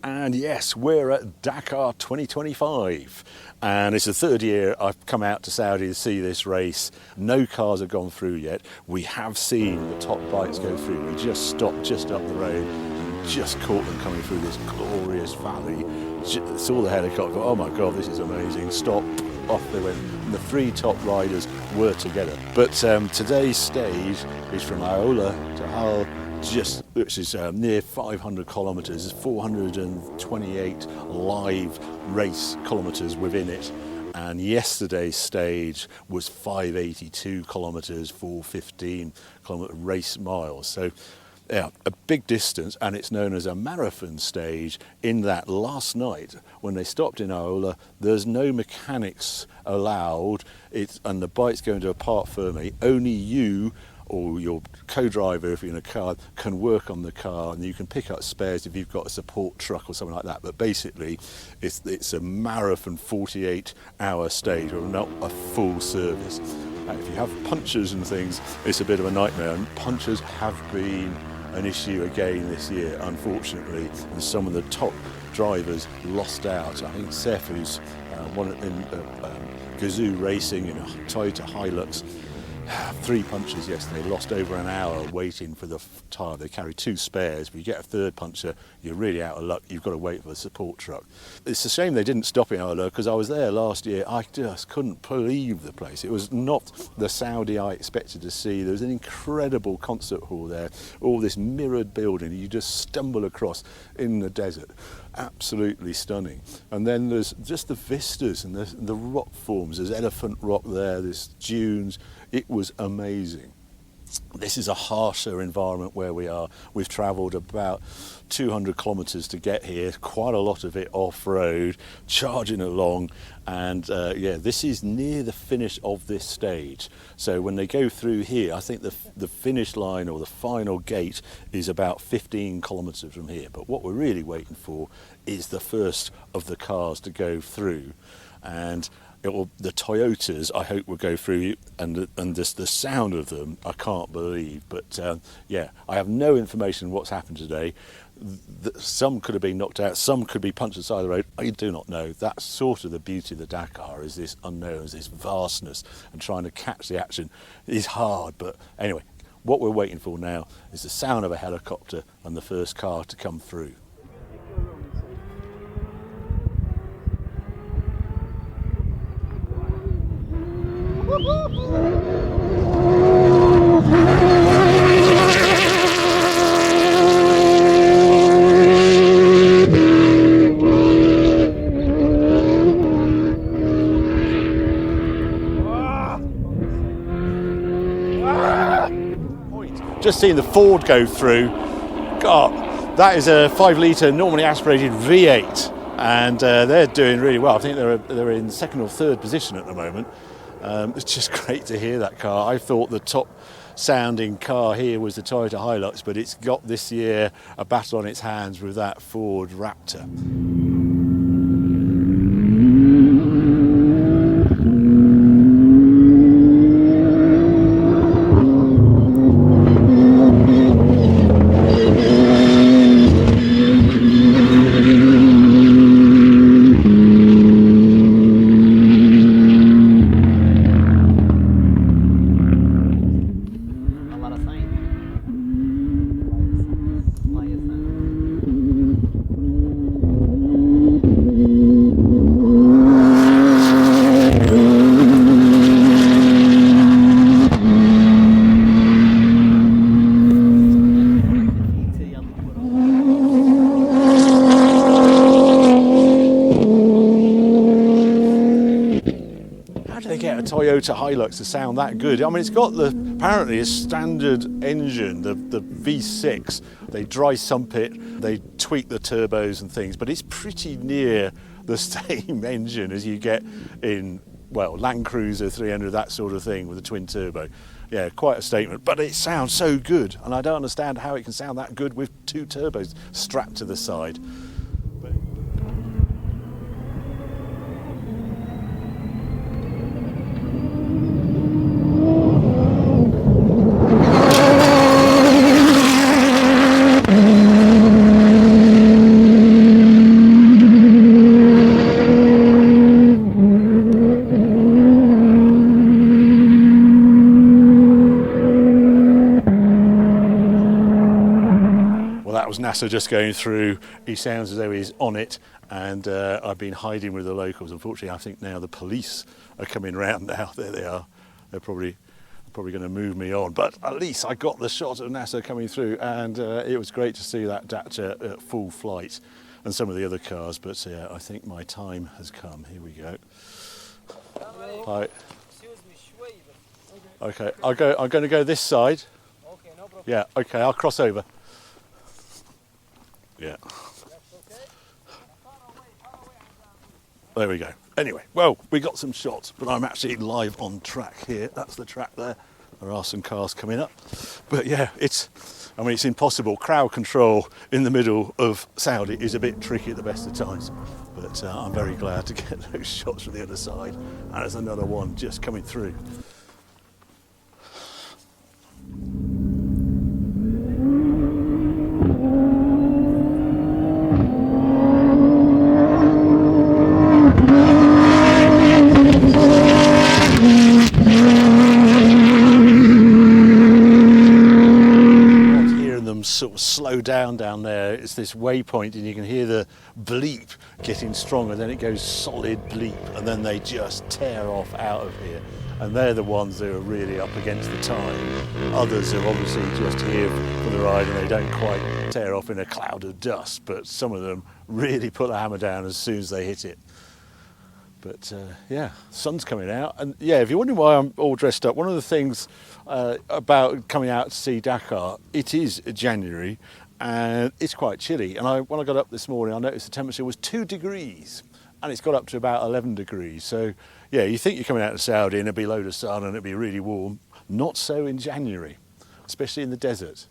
And yes, we're at Dakar 2025, and it's the third year I've come out to Saudi to see this race. No cars have gone through yet. We have seen the top bikes go through. We just stopped just up the road and just caught them coming through this glorious valley. Saw the helicopter, oh my God, this is amazing. Stop, off they went. And the three top riders were together. But today's stage is from Aola to Hull, which is near 500 kilometres, 428 live race kilometres within it. And yesterday's stage was 582 kilometres, 415 kilometre race miles. So yeah, a big distance, and it's known as a marathon stage in that last night when they stopped in Aola, there's no mechanics allowed, and the bike's going to a parc fermé. Only you or your co-driver, if you're in a car, can work on the car, and you can pick up spares if you've got a support truck or something like that. But basically, it's a marathon 48-hour stage, or not a full service. And if you have punctures and things, it's a bit of a nightmare. And punctures have been an issue again this year, unfortunately, and some of the top drivers lost out. I think Seth, who's one in Gazoo Racing in a Toyota Hilux, 3 punches yesterday, lost over an hour waiting for the tyre. They carry 2 spares. If you get a third puncture, you're really out of luck. You've got to wait for the support truck. It's a shame they didn't stop in Aola, because I was there last year. I just couldn't believe the place. It was not the Saudi I expected to see. There was an incredible concert hall there, all this mirrored building you just stumble across in the desert. Absolutely stunning. And then there's just the vistas and the rock forms. There's elephant rock there, there's dunes. It was amazing. This is a harsher environment where we are. We've travelled about 200 kilometres to get here, quite a lot of it off-road, charging along, and yeah, this is near the finish of this stage. So when they go through here, I think the finish line or the final gate is about 15 kilometres from here. But what we're really waiting for is the first of the cars to go through, and the Toyotas, I hope, will go through, and just the sound of them, I can't believe. But yeah, I have no information on what's happened today. Some could have been knocked out, some could be punched aside the road. I do not know. That's sort of the beauty of the Dakar, is this unknown, this vastness, and trying to catch the action is hard. But anyway, what we're waiting for now is the sound of a helicopter and the first car to come through. Just seeing the Ford go through, God, that is a 5-litre normally aspirated V8, and they're doing really well. I think they're in 2nd or 3rd position at the moment. It's just great to hear that car. I thought the top sounding car here was the Toyota Hilux, but it's got this year a battle on its hands with that Ford Raptor. Toyota Hilux to sound that good. I mean, it's got apparently a standard engine, the V6. They dry sump it, they tweak the turbos and things, but it's pretty near the same engine as you get in, well, Land Cruiser 300, that sort of thing with a twin turbo. Yeah, quite a statement, but it sounds so good, and I don't understand how it can sound that good with 2 turbos strapped to the side. NASA just going through. He sounds as though he's on it, and I've been hiding with the locals. Unfortunately, I think now the police are coming round now. There they are. They're probably going to move me on, but at least I got the shot of NASA coming through, and it was great to see that Dacia at full flight and some of the other cars. But yeah, I think my time has come. Here we go. Hi. Okay, I'm going to go this side. Okay, no problem. Yeah, okay, I'll cross over. Yeah. There we go. Anyway, well, we got some shots, but I'm actually live on track here. That's the track there. There are some cars coming up. But yeah, it's impossible. Crowd control in the middle of Saudi is a bit tricky at the best of times. But I'm very glad to get those shots from the other side. And there's another one just coming through. Sort of slow down there. It's this waypoint, and you can hear the bleep getting stronger. Then it goes solid bleep, and then they just tear off out of here. And they're the ones that are really up against the time. Others are obviously just here for the ride, and they don't quite tear off in a cloud of dust. But some of them really put the hammer down as soon as they hit it. But yeah, sun's coming out, and yeah, if you're wondering why I'm all dressed up, one of the things about coming out to see Dakar, it is January and it's quite chilly. And when I got up this morning, I noticed the temperature was 2 degrees, and it's got up to about 11 degrees. So yeah, you think you're coming out to Saudi and it'll be a load of sun and it'll be really warm. Not so in January, especially in the desert.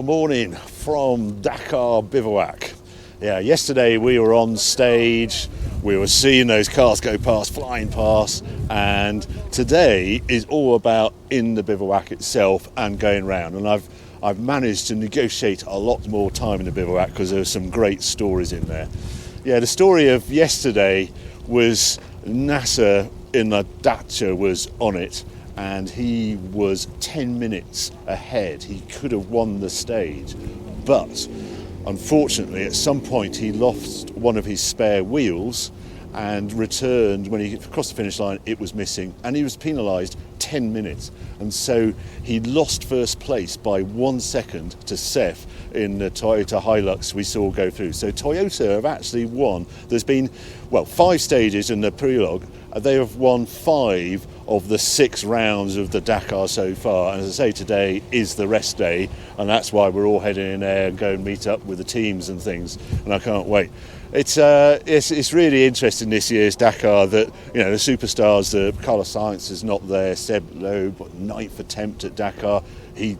Morning from Dakar bivouac. Yeah, yesterday we were on stage, we were seeing those cars go past, flying past, and today is all about in the bivouac itself and going round. And I've managed to negotiate a lot more time in the bivouac because there are some great stories in there. Yeah, the story of yesterday was NASA in the Dacia was on it, and he was 10 minutes ahead. He could have won the stage, but unfortunately at some point he lost one of his spare wheels and returned. When he crossed the finish line, it was missing, and he was penalised 10 minutes. And so he lost first place by 1 second to Seth in the Toyota Hilux we saw go through. So Toyota have actually won. There's been, 5 stages in the prelogue. They have won 5 of the 6 rounds of the Dakar so far. And as I say, today is the rest day, and that's why we're all heading in there and go and meet up with the teams and things. And I can't wait. It's really interesting this year's Dakar that, the superstars, Carlos Sainz is not there, Seb Loeb, 9th attempt at Dakar. He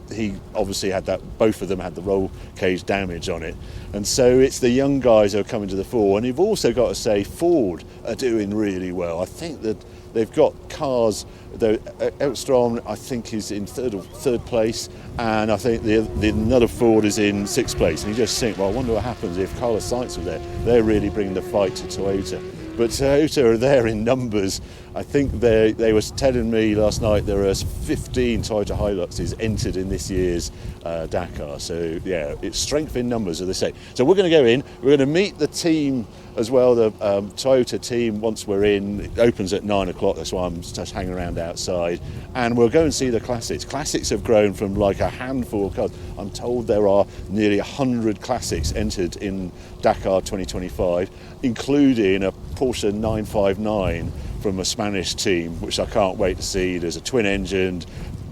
obviously had that, both of them had the roll cage damage on it. And so it's the young guys who are coming to the fore. And you've also got to say Ford are doing really well. I think that they've got cars, though Elstrom I think is in third place, and I think the another Ford is in 6th place. And you just think, well, I wonder what happens if Carlos Sainz were there. They're really bringing the fight to Toyota. But Toyota are there in numbers. I think they were telling me last night there are 15 Toyota Hiluxes entered in this year's Dakar. So yeah, it's strength in numbers, as they say. So we're going to go in. We're going to meet the team as well, the Toyota team. Once we're in, it opens at 9 o'clock. That's why I'm just hanging around outside. And we'll go and see the classics. Classics have grown from like a handful of cars. I'm told there are nearly 100 classics entered in Dakar 2025, including a Porsche 959 from a Spanish team, which I can't wait to see. There's a twin-engined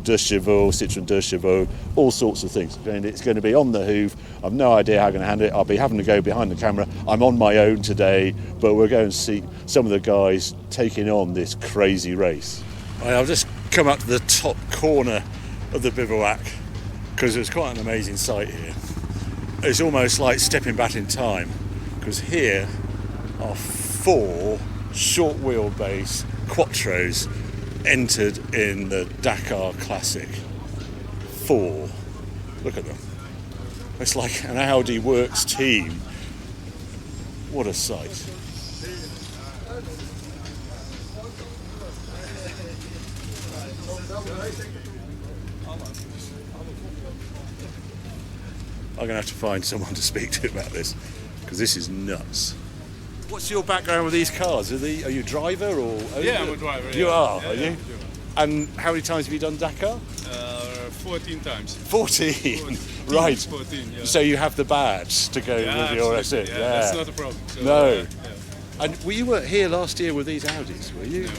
Citroën Deux Chevaux, all sorts of things. And it's going to be on the hoof. I've no idea how I'm going to handle it. I'll be having to go behind the camera. I'm on my own today, but we're going to see some of the guys taking on this crazy race. I've just come up to the top corner of the bivouac because it's quite an amazing sight here. It's almost like stepping back in time, because here are 4 short wheelbase Quattros entered in the Dakar Classic. 4. Look at them. It's like an Audi Works team. What a sight. I'm going to have to find someone to speak to about this, because this is nuts. What's your background with these cars? Are you a driver or owner? Yeah, I'm a driver. You yeah. are Yeah, you? yeah. And how many times have you done Dakar? 14 times. 14? Right. 14, yeah. So you have the badge to go with your... That's it, yeah. That's not a problem. So, No. Yeah. And you weren't here last year with these Audis, were you?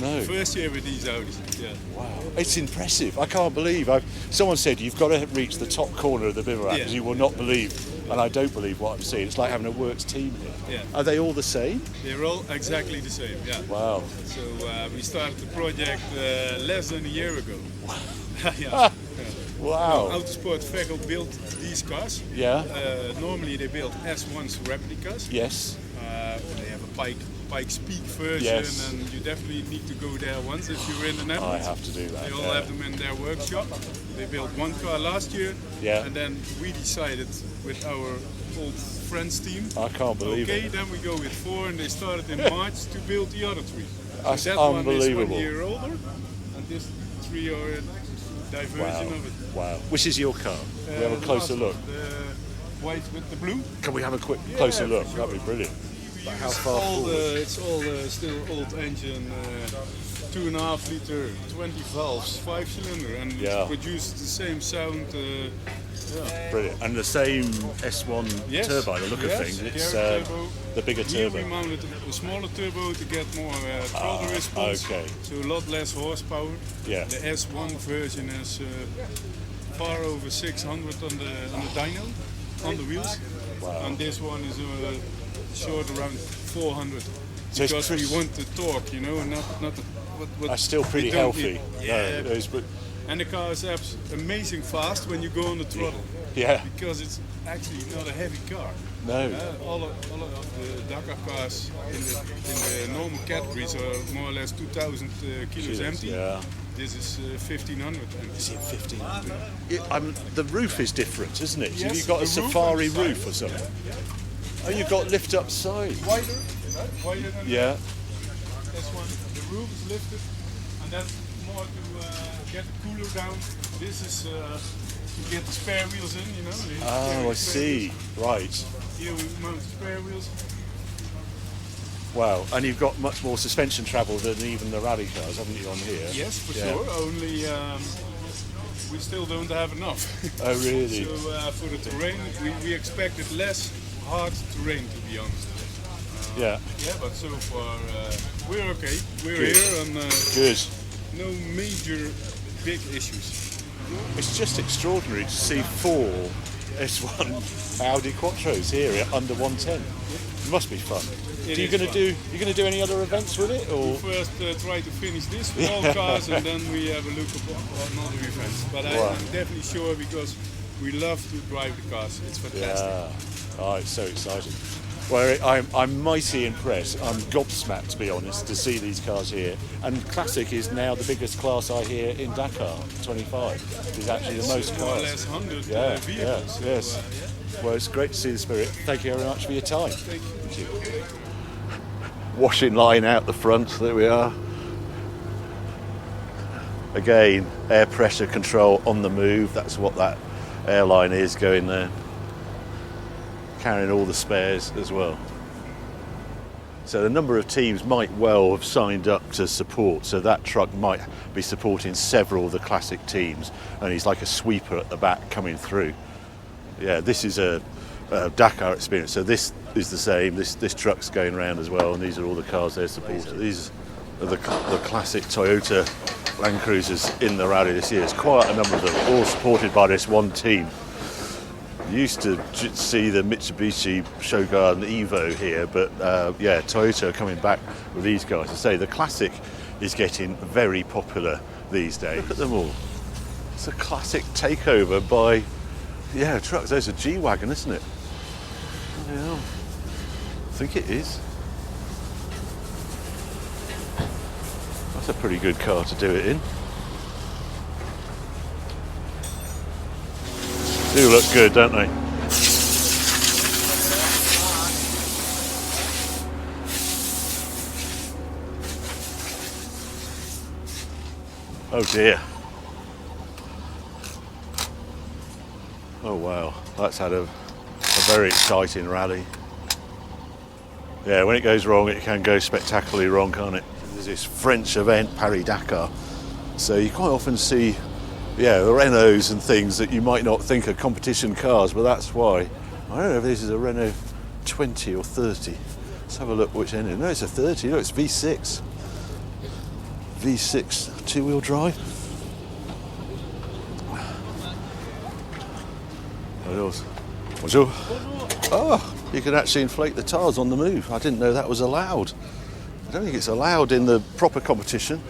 No. First year with these Audis, yeah. Wow, it's impressive. I can't believe. Someone said you've got to reach the top corner of the bivouac because you will not believe, and I don't believe what I'm seeing. It's like having a works team here. Yeah. Are they all the same? They're all exactly the same, yeah. Wow. So we started the project less than a year ago. Yeah. Wow. Autosport Vehicle built these cars. Yeah. Normally they build S1's replicas. Yes. They have a Pikes Peak version, Yes. and you definitely need to go there once if you're in the Netherlands. I have to do that. They all have them in their workshop. They built one car last year, and then we decided with our old friends team. I can't believe it. Okay, then we go with 4, and they started in March to build the other 3. That's that unbelievable. one is 1 year older, and this 3 are a diversion of it. Wow. Which is your car? We have a closer look. The white with the blue. Can we have a quick closer look? Sure. That'd be brilliant. We How use far forward? it's all still old engine, 2.5 liter, 20 valves, 5-cylinder, and it produces the same sound. Brilliant. And the same S1 turbo, the look of things. It's the bigger Here turbo. we mounted a smaller turbo to get more throttle response, so a lot less horsepower. Yeah. The S1 version is far over 600 on the dyno, on the wheels, and this one is short around 400. So because we want the torque, you know, not what That's still pretty healthy. Yeah. No, and the car is amazing fast when you go on the throttle. Yeah. Because it's actually not a heavy car. No. All of the Dakar cars in the normal categories are more or less 2,000 kilos empty. Yeah. This is 1,500 empty. Is it 1,500? The roof is different, isn't it? Yes, Have you got a safari roof or something? Oh, you've got lift up side. Wider than this one. The roof is lifted, and that's more to get the cooler down. This is to get the spare wheels in, you know. Oh, I see. Right. Here we mount spare wheels. Wow. And you've got much more suspension travel than even the rally cars, haven't you, on here? Yes, for sure. Only we still don't have enough. Oh, really? So for the terrain, we expected less hard terrain, to be honest. Yeah, but so far we're okay. We're here and good. No major big issues. It's just extraordinary to see 4 S1 Audi Quattros here at under 110. It must be fun. Are you going to do any other events with it, or first try to finish this with all cars, and then we have a look at other events. But I'm definitely sure, because we love to drive the cars. It's fantastic. Yeah, oh, it's so exciting. Well, I'm mighty impressed. I'm gobsmacked, to be honest, to see these cars here. And Classic is now the biggest class I hear in Dakar. 25 is actually the most cars. More or less 100 vehicles. Yes. Well, it's great to see the spirit. Thank you very much for your time. Thank you. Washing line out the front. There we are. Again, air pressure control on the move. That's what that airline is going there. Carrying all the spares as well. So the number of teams might well have signed up to support, so that truck might be supporting several of the Classic teams, and he's like a sweeper at the back coming through. Yeah, this is a Dakar experience, so this is the same. This truck's going around as well, and these are all the cars they're supporting. These of the classic Toyota Land Cruisers in the rally this year. There's quite a number of them, all supported by this one team. You used to see the Mitsubishi Shogun Evo here, but yeah, Toyota are coming back with these guys. I say the classic is getting very popular these days. Look at them all. It's a classic takeover by, yeah, trucks. There's a G-Wagon, isn't it? Yeah, I think it is. That's a pretty good car to do it in. Do look good, don't they? Oh dear. Oh wow, that's had a very exciting rally. Yeah, when it goes wrong, it can go spectacularly wrong, can't it? There's this French event, Paris-Dakar. So you quite often see, yeah, the Renaults and things that you might not think are competition cars, but that's why. I don't know if this is a Renault 20 or 30. Let's have a look which engine. No, it's a 30. Look, it's V6. V6 two-wheel drive. Bonjour. Oh, you can actually inflate the tyres on the move. I didn't know that was allowed. I don't think it's allowed in the proper competition.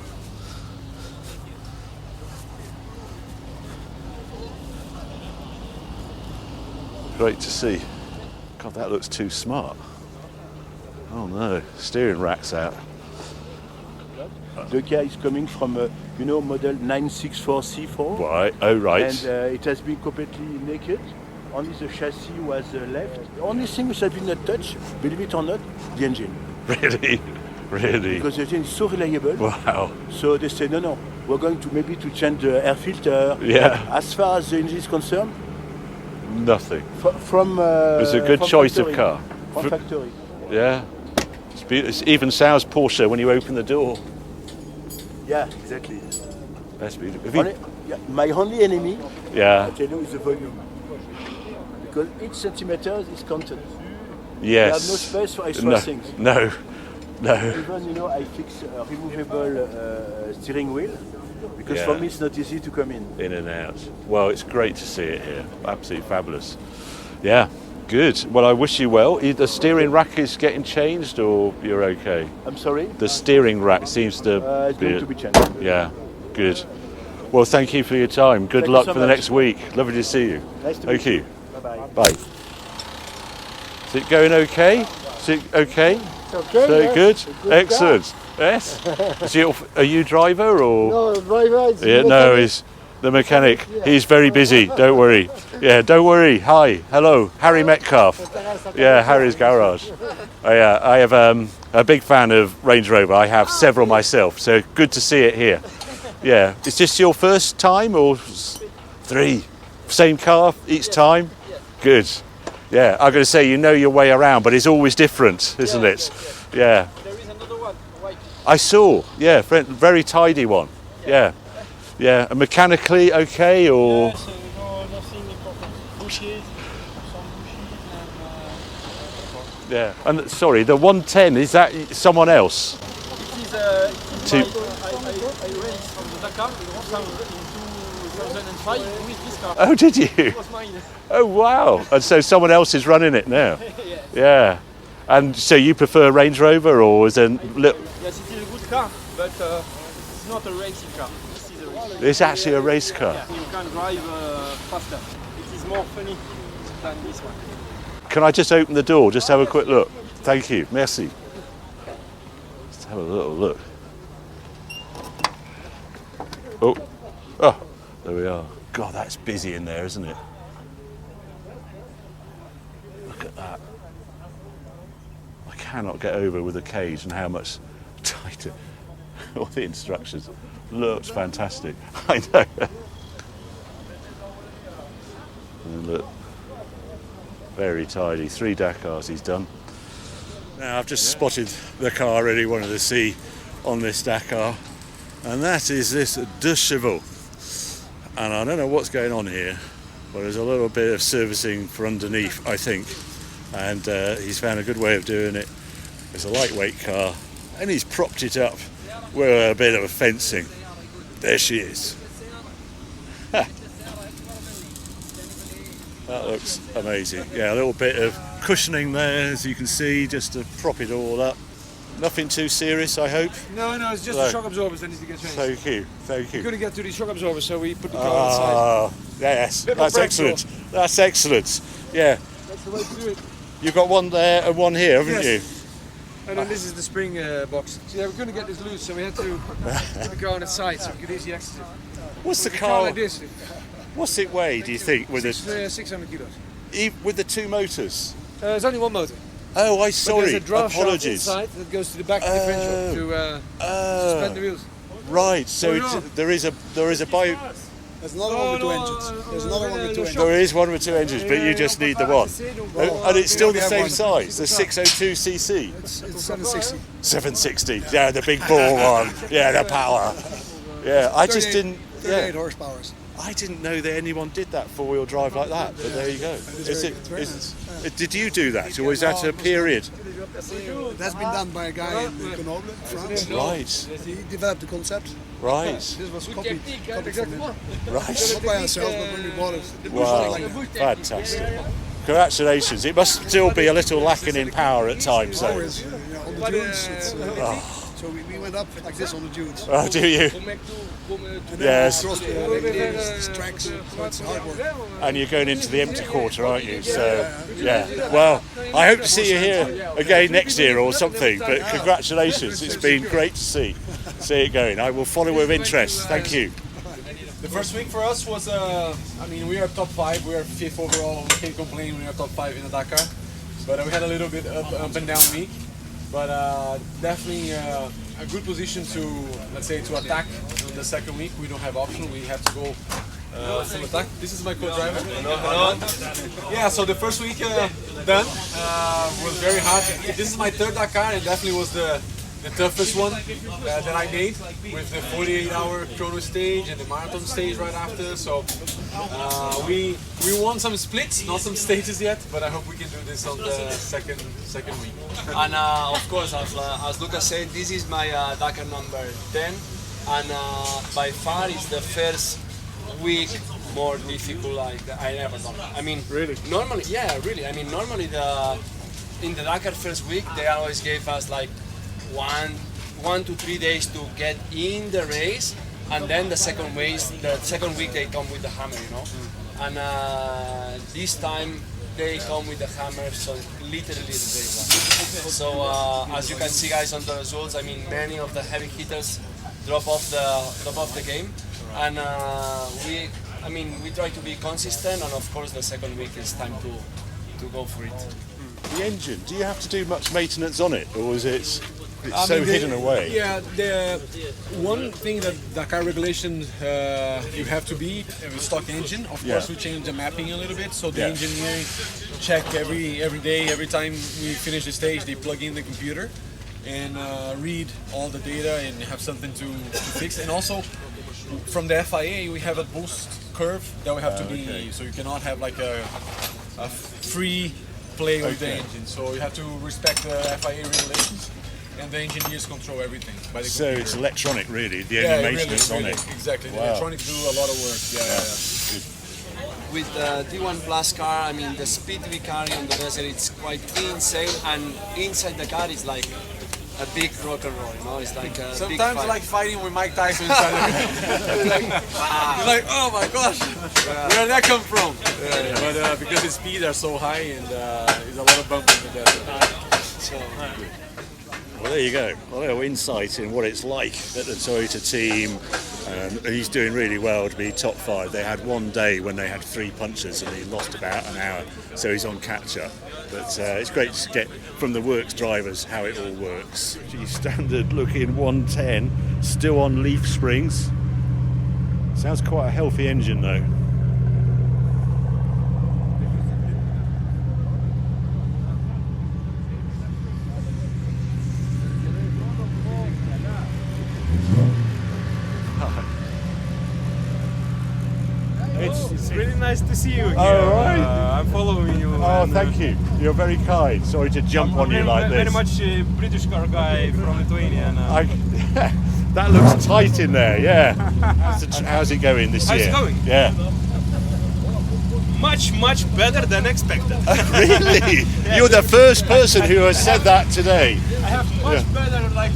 Great to see. God, that looks too smart. Oh no, steering rack's out. The car is coming from, you know, model 964C4. Right, oh right. And it has been completely naked. Only the chassis was left. The only thing which has been not touched, believe it or not, the engine. Really? Really? Because the engine is so reliable. Wow. So they say, no, we're going to maybe to change the air filter. Yeah. As far as the engine is concerned, nothing. From it's a good choice factory. of car. From factory. Yeah. It even sounds Porsche when you open the door. Yeah, exactly. That's beautiful. My only enemy, yeah. I tell you, is the volume. Because each centimeter is counted. Yes. You have no space for extra things. No. Even, you know, I fix a removable steering wheel because for me it's not easy to come in. In and out. Well, it's great to see it here. Absolutely fabulous. Yeah, good. Well, I wish you well. The steering rack is getting changed, or you're okay? I'm sorry? The steering rack seems to it's going to be changed. Yeah, good. Well, thank you for your time. Good luck for the next week. Lovely to see you. Nice to meet you. Bye-bye. Bye. Is it going okay? Is it okay? It's okay. So yes. good? Excellent. Yes? Are you driver or? No, driver is yeah, no, he's the mechanic. Yeah. He's very busy, don't worry. Yeah, don't worry. Hi, hello, Harry Metcalf. Yeah, Harry's Garage. Oh, yeah, I have a big fan of Range Rover. I have several myself, so good to see it here. Yeah, is this your first time or 3? Same car each time? Good. Yeah, I'm going to say you know your way around, but it's always different, isn't it? Yeah. There is another one, white. I saw, yeah, very tidy one. Yeah. Yeah, and mechanically okay or? Yes, no, nothing important. Bushes, some bushes, Yeah. And sorry, the 110, is that someone else? It is I raced from the Dakar in 2005 with this car. Oh, did you? It was mine. Oh, wow. And so someone else is running it now? Yes. Yeah. And so you prefer Range Rover or is it little? Yes, it is a good car, but it's not a racing car. This is a racing car. It's actually a race car. Yeah, you can drive faster. It is more funny than this one. Can I just open the door, just have a quick look? Thank you, merci. Let's have a little look. Oh, there we are. God, that's busy in there, isn't it? Look at that. I cannot get over with the cage and how much tighter. All the instructions. Looks fantastic. I know. And look. Very tidy. 3 Dakars he's done. Now I've just spotted the car I really wanted to see on this Dakar, and that is this De Chevaux. And I don't know what's going on here, but there's a little bit of servicing for underneath, I think. And he's found a good way of doing it. It's a lightweight car, and he's propped it up We're a bit of a fencing. There she is. That looks amazing. Yeah, a little bit of cushioning there, as you can see, just to prop it all up. Nothing too serious, I hope. No, it's just the shock absorbers that need to get changed. Thank you. We couldn't get to the shock absorbers, so we put the car outside. Yes, that's excellent. That's excellent. Yeah. That's the way to do it. You've got one there and one here, haven't you? And then this is the spring box. So yeah, we couldn't get this loose, so we had to put the car on its side so we could easily exit it. What's the car car? like this? What's it weigh, do you think, with 600 kilos. with the two motors? It's only one motor. Oh, But sorry. there's a draft shaft Apologies. inside that goes to the back differential to suspend the wheels. Right. So no. there is a bike. There's another one with two engines. There's another one with two engines. There is one with two engines, but you just need the one. And it's still the have same one. size, the 602cc. It's 760. 760. Yeah, the big ball one. Yeah, the power. Yeah, I just 38 didn't. 38 Yeah, horsepower. I didn't know that anyone did that four-wheel drive like that. But there you go. Did you do that, or was that a period? It has been done by a guy in Grenoble, France. Right. He developed the concept. Right. This was copied from him. Right. Not by ourselves, but when we bought it. It was Wow. like that. Fantastic. Congratulations. It must still be a little lacking in power at times, though. Always, on the dunes. So we went up like this on the dunes. Oh, do you? And then Yes. across the tracks, so it's hard work. And you're going into the empty quarter, aren't you? So, yeah. Well, I hope to see you here again next year or something. But congratulations. It's been great to see it going. I will follow with interest. Thank you. The first week for us was, we are top 5, we are 5th overall, we can't complain, we are top 5 in the Dakar. But we had a little bit up and down week. But definitely a good position to, let's say, to attack on the second week. We don't have option, we have to go full attack. This is my co-driver. Yeah, so the first week done, was very hard. This is my third Dakar and definitely was the toughest one that I made, with the 48-hour chrono stage and the marathon stage right after. So we won some splits, not some stages yet, but I hope we can do this on the second week. And of course, as Lucas said, this is my Dakar number 10, and by far it's the first week more difficult I ever done. I mean, really? Normally, yeah, really. I mean, normally in the Dakar first week they always gave us like 1 to 3 days to get in the race, and then the second week they come with the hammer, you know. And this time they come with the hammer, so literally the day one. So as you can see, guys, on the results, I mean, many of the heavy hitters drop off the game, and we try to be consistent, and of course the second week is time to go for it. The engine, do you have to do much maintenance on it, or is it's so hidden away? Yeah, the one thing that Dakar regulation you have to be a stock engine. Of course, we change the mapping a little bit, so the engineering check every day, every time we finish the stage, they plug in the computer and read all the data and have something to fix. And also from the FIA, we have a boost curve that we have to be, so you cannot have like a free play with the engine. So you have to respect the FIA regulations. And the engineers control everything by the computer. So it's electronic, really, the only maintenance on it. Exactly, the electronics do a lot of work. With the D1 Plus car, I mean, the speed we carry on the desert, it's quite insane, and inside the car is like a big rock and roll, you know, it's like a Sometimes big fight. like fighting with Mike Tyson inside It's like, oh my gosh, where did that come from? But because the speeds are so high and there's a lot of bumping in the desert. Well, there you go. A little insight in what it's like at the Toyota team. He's doing really well to be top 5. They had one day when they had 3 punches and he lost about an hour, so he's on catch-up. But it's great to get from the works drivers how it all works. Standard looking 110, still on leaf springs. Sounds quite a healthy engine though. It's really nice to see you again. Oh, right. I'm following you. Oh, thank you. You're very kind. Sorry to jump on you like this. Very much British car guy from Lithuania. That looks tight in there, yeah. How's it going this year? How's it going? Yeah. Much better than expected. Really? You're the first person who has said that today. I have much better, like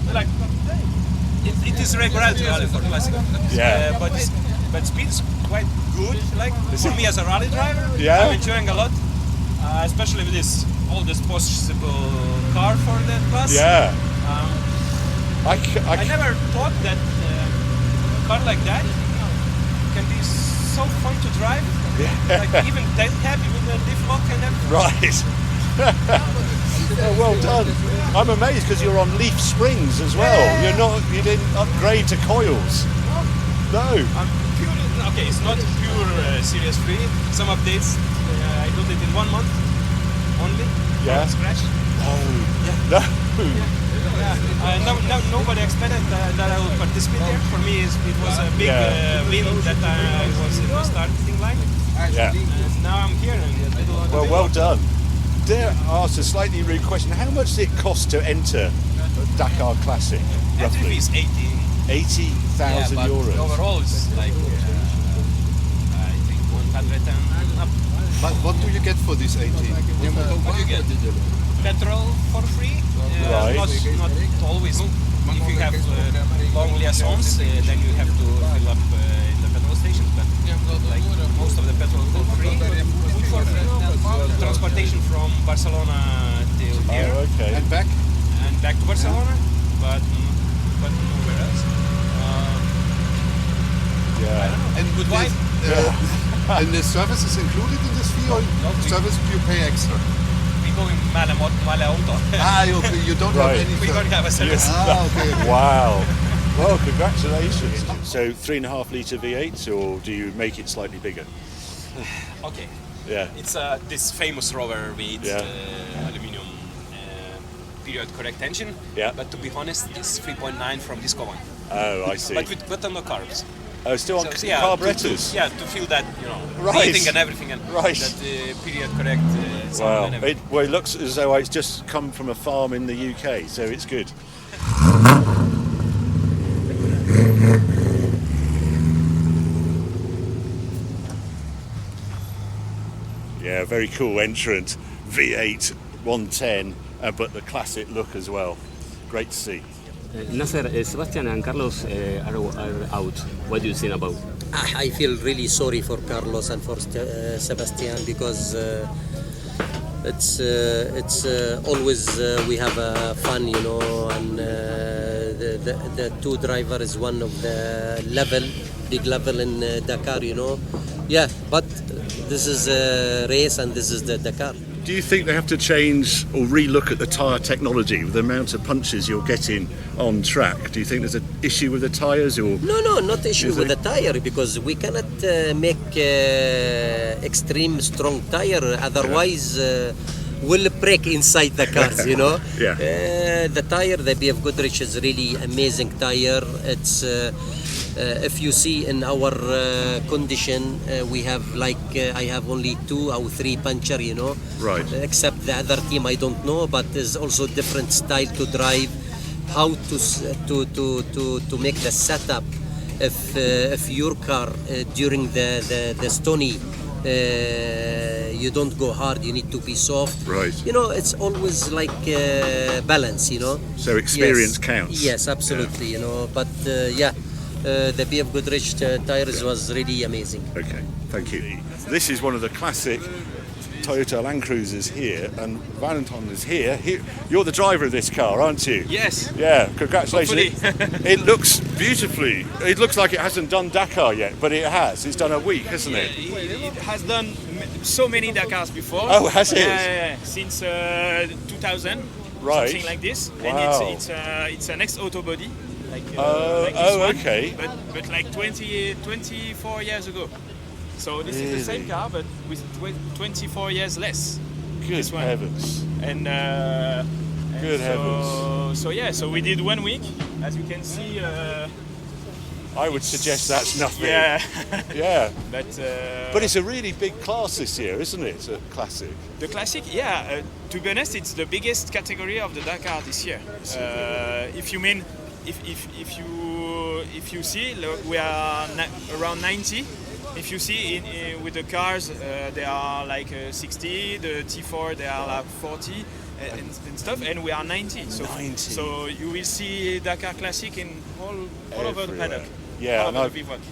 it is regular rally for classic. Yeah. But speed is quite good. Like for me as a rally driver, Yeah. I'm enjoying a lot, especially with all this possible car for that class. Yeah. I never thought that a car like that can be so fun to drive. Like even tail happy with the diff lock and everything. Right. Oh, well done. I'm amazed because you're on leaf springs as well. You didn't upgrade to coils. No. I'm pure, okay, it's not pure Series 3. Some updates. I did it in 1 month only. Yeah. From scratch. No. Nobody expected that I would participate there. For me, it was a big win that I was in the starting line. Yeah. And now I'm here. Well done. Dare I ask a slightly rude question? How much does it cost to enter Dakar Classic? Entry Roughly fee is 80,000 euros. Overall, it's like I think 100 and up. But what do you get for this 80? What do you get? Petrol for free. Right. Not always. If you have long liaisons, then you have to fill up in the petrol stations. But like most of the petrol for free. Food for free. Transportation from Barcelona till here. Oh, okay. And back? And back to Barcelona, but nowhere else. Yeah. And Good vibe. And the service is included in this fee, or service you pay extra? We go in male auto. Okay, you don't Right. have any We don't have a service. okay. Wow. Well, congratulations. So 3.5 litre V8, or do you make it slightly bigger? Okay. Yeah. It's this famous rover with Yeah. aluminium period correct engine. Yeah. But to be honest, it's 3.9 from Disco One. Oh, I see. But with no carbs. Oh, still on So, yeah, carburetors? to feel that, Right. heating and everything, and Right. that period correct sound Wow. and everything. It looks as though it's just come from a farm in the UK, so it's good. Yeah, very cool entrant. V8 110, but the classic look as well. Great to see. Nasser, Sebastian and Carlos are out. What do you think about? I feel really sorry for Carlos and for Sebastian because it's always we have fun, and the two driver is one of the big level in Dakar, Yeah, but this is a race and this is the Dakar. Do you think they have to change or relook at the tyre technology with the amount of punches you're getting on track? Do you think there's an issue with the tyres, or? No, not issue with the tire, because we cannot make extreme strong tire. Otherwise, we'll break inside the cars. Yeah. The tire, the BF Goodrich is really amazing tire. It's if you see in our condition, we have I have only 2 or 3 puncture, Right. Except the other team, I don't know, but there's also different style to drive, how to make the setup. If your car during the stony, you don't go hard, you need to be soft. Right. It's always like balance. So experience Yes. counts. Yes, absolutely. But the BF Goodrich tires was really amazing. Okay, thank you. This is one of the classic Toyota Land Cruisers here, and Valentin is here. You're the driver of this car, aren't you? Yes. Yeah, congratulations. Hopefully. It looks beautifully. It looks like it hasn't done Dakar yet, but it has. It's done a week, hasn't it? It has done so many Dakars before. Oh, has it? Yeah, since 2000, Right. something like this. Wow. And it's an ex-auto body. Like this oh, one, okay. But like 24 years ago. So this is the same car, but with 24 years less. Good This one. heavens. And Good heavens. So we did 1 week, as you can see. I would suggest that's nothing. Yeah. Yeah. But It's a really big class this year, isn't it? It's a classic. the classic, to be honest, it's the biggest category of the Dakar this year. If you mean if you see, look, we are around 90. If you see with the cars, they are like 60. The T4 they are like 40 and stuff, and we are 90. So 90. So you will see Dakar Classic in all over the paddock. Yeah, and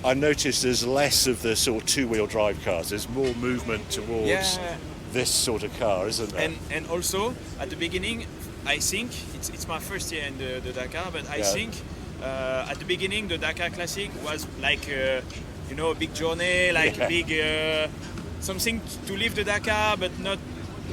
I noticed there's less of the sort of two-wheel drive cars. There's more movement towards this sort of car, isn't there? And also at the beginning, I think it's my first year in the Dakar, but I think at the beginning the Dakar Classic was like a big journey, like a big something to live the Dakar, but not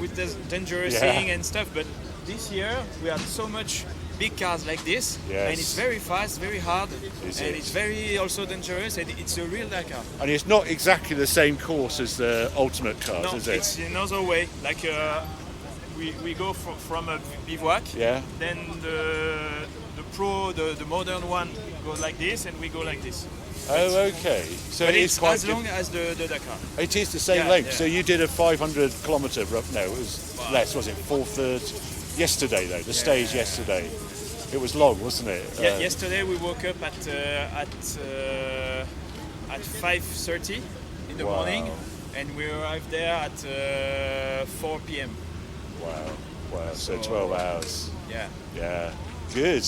with the dangerous thing and stuff. But this year we had so much big cars like this, and it's very fast, very hard, it's very also dangerous, and it's a real Dakar. And it's not exactly the same course as the ultimate cars, is it? No, it's another way. Like we go from a bivouac, then the modern one goes like this, and we go like this. Oh, okay. So but it's quite as long as the Dakar. It is the same length. So you did a 500 kilometre. No, it was less. Was it 4/3? Yesterday though, the stage yesterday. It was long, wasn't it? Yeah. Yesterday we woke up at 5:30 in the morning, and we arrived there at 4 p.m. Wow. So 12 hours. Yeah. Good.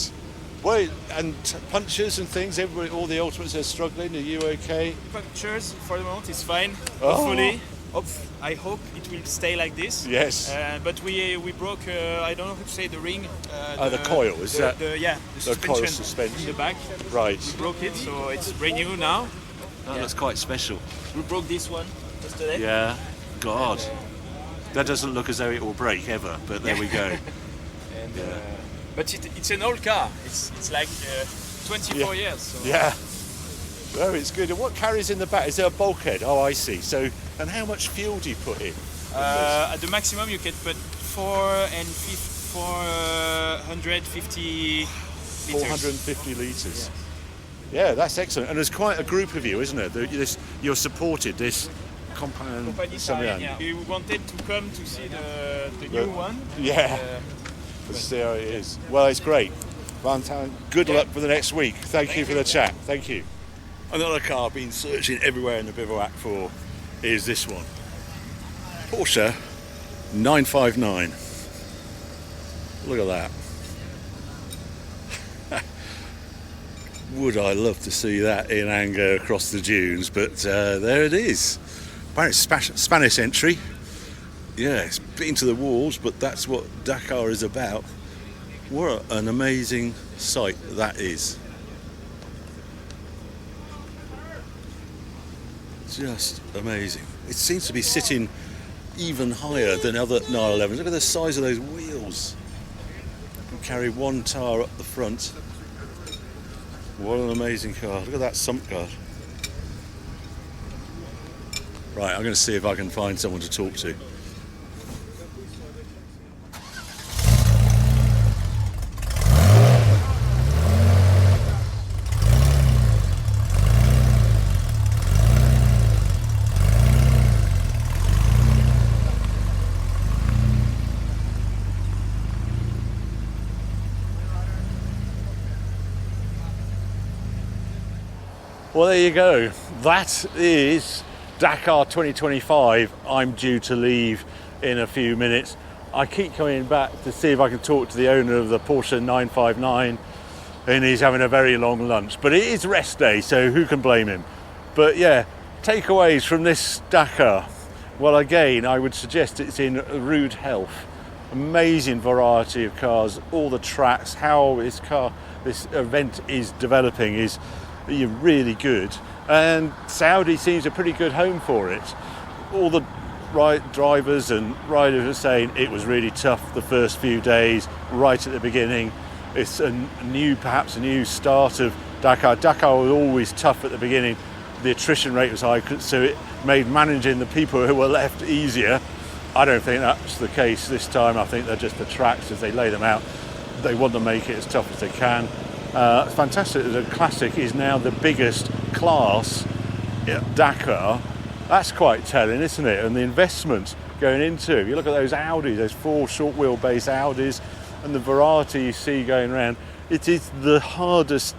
Well, and punchers and things, everybody, all the ultimates are struggling. Are you okay? Punctures for the moment is fine. Hopefully, I hope it will stay like this. Yes. But we broke, I don't know how to say, the ring. The coil, is that? The coil suspension in the back. Right. We broke it, so it's brand new now. That's quite special. We broke this one yesterday. Yeah. God. That doesn't look as though it will break ever, but there we go. But it's an old car. It's like 24 years. So. Yeah. Oh, it's good. And what carries in the back? Is there a bulkhead? Oh, I see. So, and how much fuel do you put in? At the maximum, you can put 450 liters. 450 litres. Yeah, that's excellent. And there's quite a group of you, isn't it? You're supported. This Compagnie Italienne. We wanted to come to see the new one. See how it is. Well, it's great. Valentine, good luck for the next week. Thank you for the chat. Thank you. Another car I've been searching everywhere in the bivouac for is this one. Porsche 959. Look at that. Would I love to see that in anger across the dunes, but there it is. Apparently Spanish entry. Yeah, it's been to the walls, but that's what Dakar is about. What an amazing sight that is. Just amazing. It seems to be sitting even higher than other 911s. Look at the size of those wheels. You can carry one tire up the front. What an amazing car. Look at that sump guard. Right, I'm going to see if I can find someone to talk to. Well, there you go. That is Dakar 2025. I'm due to leave in a few minutes. I keep coming back to see if I can talk to the owner of the Porsche 959, and he's having a very long lunch. But it is rest day, so who can blame him? But yeah, takeaways from this Dakar. Well, again, I would suggest it's in rude health. Amazing variety of cars, all the tracks, how this event is developing is really good, and Saudi seems a pretty good home for it. All the drivers and riders are saying it was really tough the first few days, right at the beginning. It's perhaps a new start of Dakar. Dakar was always tough at the beginning. The attrition rate was high, so it made managing the people who were left easier. I don't think that's the case this time. I think they're just the tracks as they lay them out. They want to make it as tough as they can. It's fantastic that the Classic is now the biggest class at Dakar. That's quite telling, isn't it? And the investment going into it. You look at those Audis, those 4 short wheelbase Audis, and the variety you see going around. it is the hardest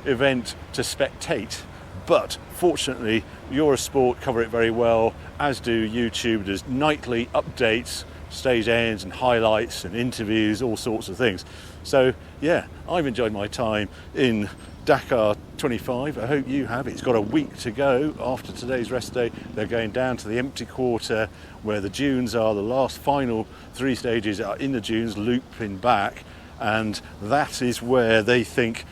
event to spectate, but fortunately Eurosport cover it very well, as do YouTube. There's nightly updates, stage ends and highlights and interviews, all sorts of things. So yeah, I've enjoyed my time in Dakar 25. I hope you have. It's got a week to go after today's rest day. They're going down to the empty quarter where the dunes are. The last final 3 stages are in the dunes, looping back, and that is where they think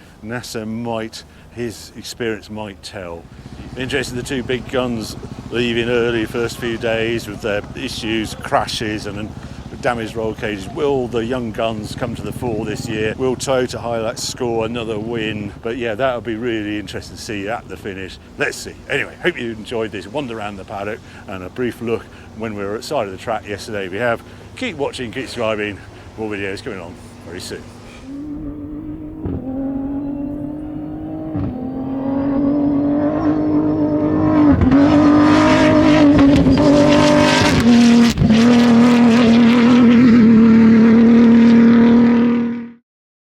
his experience might tell. Interesting, the 2 big guns leaving early first few days with their issues, crashes and damaged roll cages. Will the young guns come to the fore this year? Will Toyota Hilux score another win? But yeah, that'll be really interesting to see at the finish. Let's see. Anyway, hope you enjoyed this wander around the paddock and a brief look when we were at the side of the track yesterday. If you have, keep watching, keep subscribing. More videos coming on very soon.